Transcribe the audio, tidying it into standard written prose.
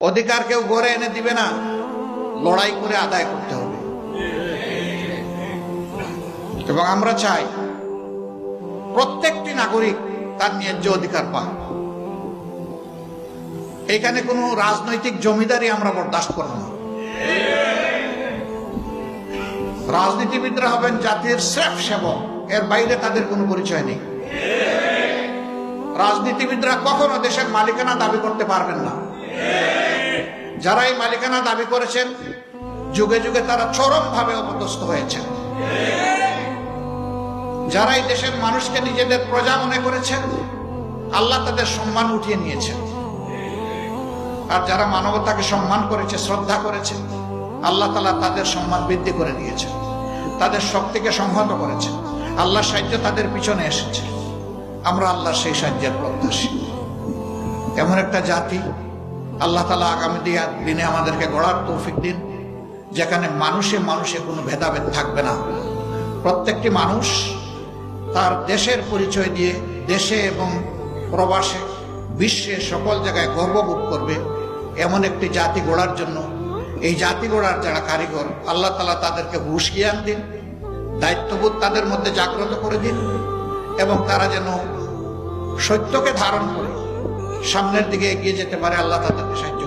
অধিকার কেউ গড়ে এনে দিবে না, লড়াই করে আদায় করতে হবে। এবং আমরা চাই প্রত্যেকটি নাগরিক তার ন্যায্য অধিকার পাক। এখানে কোনো রাজনৈতিক জমিদারি আমরা বরদাস্ত করব না। রাজনীতিবিদরা হবেন জাতির স্রেফ সেবক, এর বাইরে তাদের কোনো পরিচয় নেই। রাজনীতিবিদরা কখনো দেশের মালিকানা দাবি করতে পারবেন না। যারা এই মালিকানা দাবি করেছেন, যুগে যুগে তারা চরমভাবে অপদস্থ হয়েছেন। যারা এই দেশের মানুষকে নিজেদের প্রজা মনে করেছেন, আল্লাহ তাদের সম্মান উঠিয়ে নিয়েছেন। আর যারা মানবতাকে সম্মান করেছে, শ্রদ্ধা করেছে, আল্লাহ তাআলা তাদের সম্মান বৃদ্ধি করে দিয়েছেন, তাদের শক্তিকে সংহত করেছেন। আল্লাহর সাহায্য তাদের পিছনে এসেছে। আমরা আল্লাহর সেই সাহায্যের প্রত্যাশী। এমন একটা জাতি আল্লাহ তাআলা আগামী দিনে আমাদেরকে গড়ার তৌফিক দিন, যেখানে মানুষে মানুষে কোনো ভেদাভেদ থাকবে না। প্রত্যেকটি মানুষ তার দেশের পরিচয় দিয়ে দেশে এবং প্রবাসে, বিশ্বে সকল জায়গায় গর্ববোধ করবে। এমন একটি জাতি গড়ার জন্য, এই জাতি গড়ার যারা কারিগর, আল্লাহ তাআলা তাদেরকে হুঁশ জ্ঞান দিন, দায়িত্ববোধ তাদের মধ্যে জাগ্রত করে দিন, এবং তারা যেন সত্যকে ধারণ করে সামনের দিকে এগিয়ে যেতে পারে। আল্লাহ তাদেরকে সাহায্য